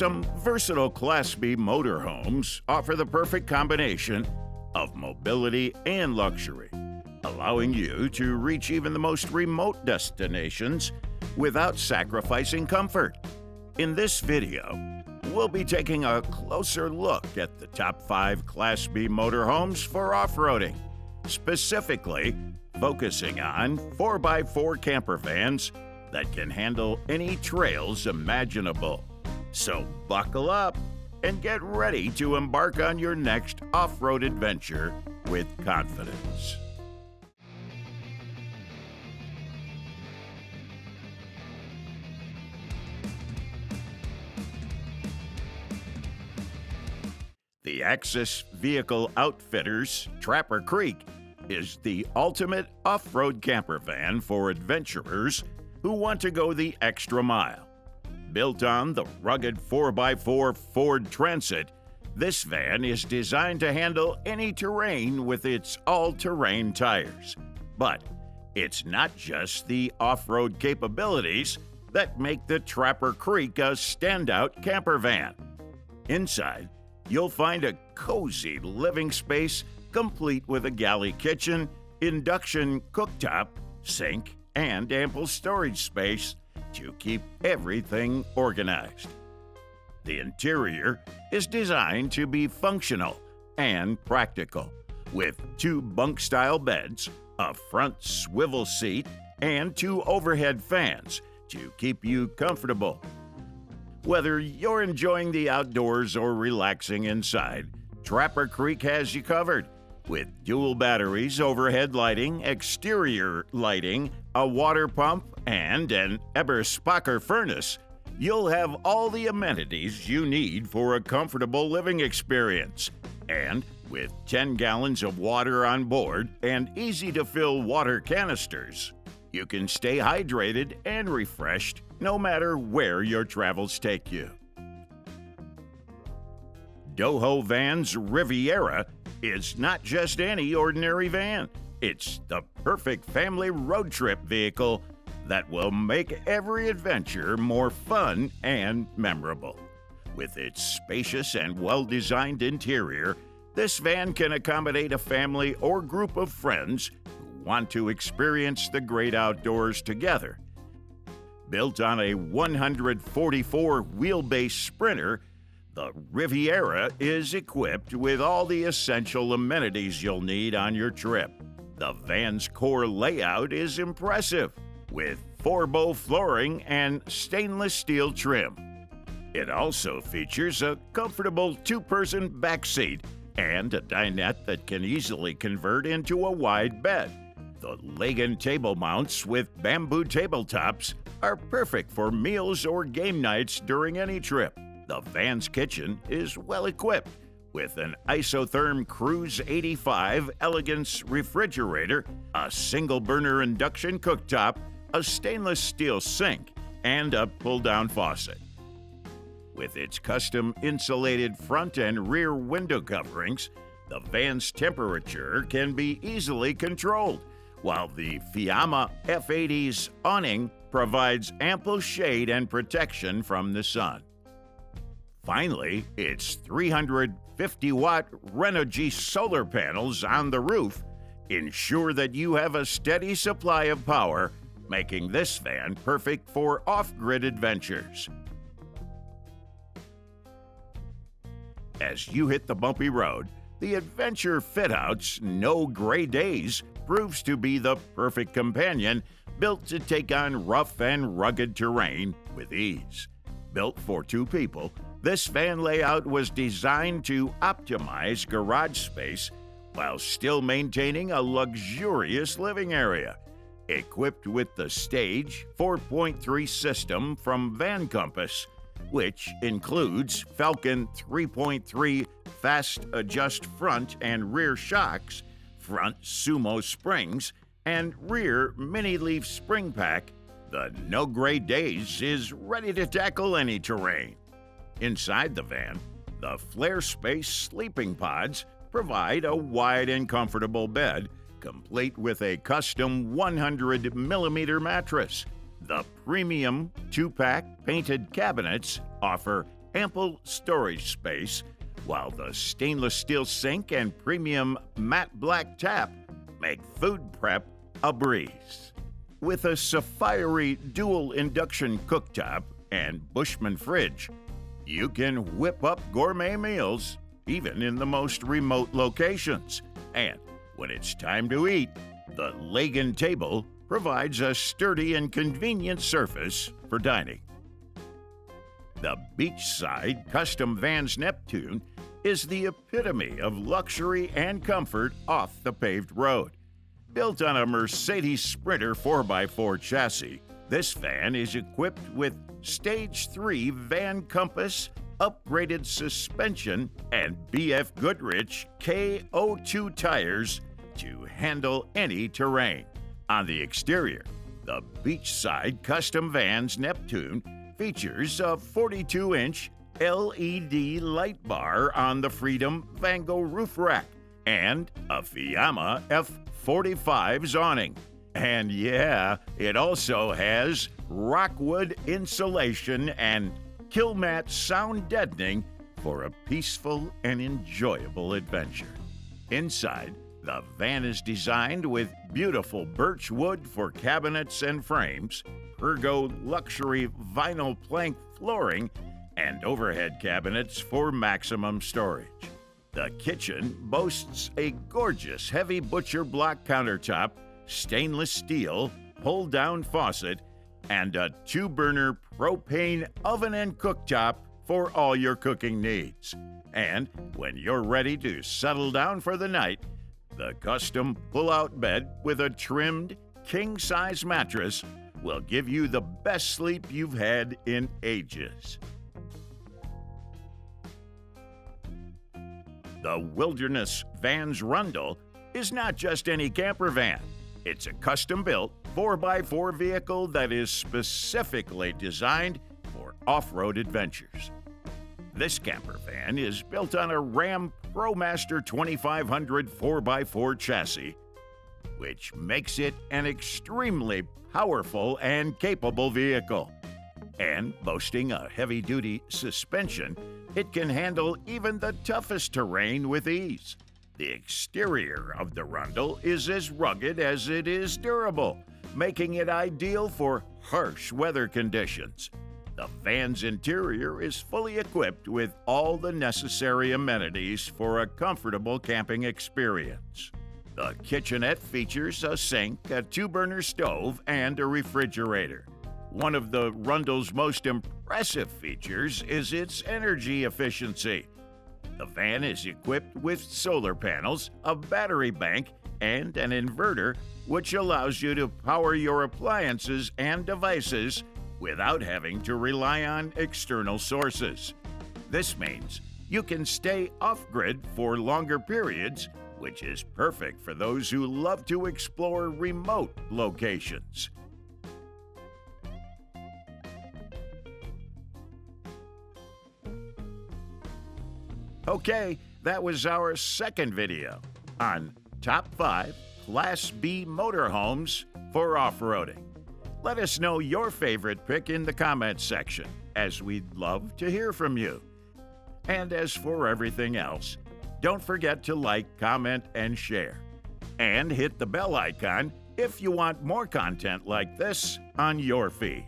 Some versatile Class B motorhomes offer the perfect combination of mobility and luxury, allowing you to reach even the most remote destinations without sacrificing comfort. In this video, we'll be taking a closer look at the top 5 Class B motorhomes for off-roading, specifically focusing on 4x4 campervans that can handle any trails imaginable. So buckle up and get ready to embark on your next off-road adventure with confidence. The Axis Vehicle Outfitters Trapper Creek is the ultimate off-road campervan for adventurers who want to go the extra mile. Built on the rugged 4x4 Ford Transit, this van is designed to handle any terrain with its all-terrain tires. But it's not just the off-road capabilities that make the Trapper Creek a standout campervan. Inside, you'll find a cozy living space complete with a galley kitchen, induction cooktop, sink, and ample storage space to keep everything organized. The interior is designed to be functional and practical, with 2 bunk-style beds, a front swivel seat, and 2 overhead fans to keep you comfortable. Whether you're enjoying the outdoors or relaxing inside, Trapper Creek has you covered. With dual batteries, overhead lighting, exterior lighting, a water pump, and an Eberspacher furnace, you'll have all the amenities you need for a comfortable living experience. And with 10 gallons of water on board and easy-to-fill water canisters, you can stay hydrated and refreshed no matter where your travels take you. Doho Van's Riviera is not just any ordinary van. It's the perfect family road trip vehicle that will make every adventure more fun and memorable. With its spacious and well-designed interior, this van can accommodate a family or group of friends who want to experience the great outdoors together. Built on a 144 wheelbase Sprinter, the Riviera is equipped with all the essential amenities you'll need on your trip. The van's core layout is impressive, with 4-bow flooring and stainless steel trim. It also features a comfortable 2-person back seat and a dinette that can easily convert into a wide bed. The leg and table mounts with bamboo tabletops are perfect for meals or game nights during any trip. The van's kitchen is well equipped with an isotherm Cruise 85 Elegance refrigerator, a single-burner induction cooktop, a stainless steel sink, and a pull-down faucet. With its custom insulated front and rear window coverings, the van's temperature can be easily controlled, while the Fiamma F80's awning provides ample shade and protection from the sun. Finally, its 350-watt Renogy solar panels on the roof ensure that you have a steady supply of power, making this van perfect for off-grid adventures. As you hit the bumpy road, the adventure Fitouts No Gray Daze proves to be the perfect companion, built to take on rough and rugged terrain with ease. Built for 2 people, this van layout was designed to optimize garage space while still maintaining a luxurious living area. Equipped with the Stage 4.3 system from Van Compass, which includes Falcon 3.3 fast adjust front and rear shocks, front sumo springs, and rear mini leaf spring pack, the No Gray Daze is ready to tackle any terrain. Inside the van, the Flare Space sleeping pods provide a wide and comfortable bed, complete with a custom 100mm mattress. The premium 2-pack painted cabinets offer ample storage space, while the stainless steel sink and premium matte black tap make food prep a breeze. With a sapphire dual induction cooktop and Bushman fridge, you can whip up gourmet meals even in the most remote locations. And when it's time to eat, the Lagan table provides a sturdy and convenient surface for dining. The Beachside Custom Vans Neptune is the epitome of luxury and comfort off the paved road. Built on a Mercedes Sprinter 4x4 chassis, this van is equipped with Stage 3 van compass, upgraded suspension, and BF Goodrich K02 tires to handle any terrain. On the exterior, the Beachside Custom Vans Neptune features a 42-inch LED light bar on the Freedom Vango roof rack and a Fiamma F45's awning. And yeah, it also has rockwood insulation and Killmat sound deadening for a peaceful and enjoyable adventure. Inside, the van is designed with beautiful birch wood for cabinets and frames, Ergo luxury vinyl plank flooring, and overhead cabinets for maximum storage. The kitchen boasts a gorgeous heavy butcher block countertop, stainless steel, pull-down faucet, and a 2-burner propane oven and cooktop for all your cooking needs. And when you're ready to settle down for the night, the custom pull-out bed with a trimmed king-size mattress will give you the best sleep you've had in ages. The Wilderness Vans Rundle is not just any camper van. It's a custom-built 4x4 vehicle that is specifically designed for off-road adventures. This camper van is built on a Ram ProMaster 2500 4x4 chassis, which makes it an extremely powerful and capable vehicle. And boasting a heavy-duty suspension, it can handle even the toughest terrain with ease. The exterior of the Rundle is as rugged as it is durable, making it ideal for harsh weather conditions. The van's interior is fully equipped with all the necessary amenities for a comfortable camping experience. The kitchenette features a sink, a 2-burner stove, and a refrigerator. One of the Rundle's most impressive features is its energy efficiency. The van is equipped with solar panels, a battery bank, and an inverter, which allows you to power your appliances and devices without having to rely on external sources. This means you can stay off-grid for longer periods, which is perfect for those who love to explore remote locations. Okay, that was our second video on Top 5 Class B motorhomes for off-roading. Let us know your favorite pick in the comments section, as we'd love to hear from you. And as for everything else, don't forget to like, comment, and share. And hit the bell icon if you want more content like this on your feed.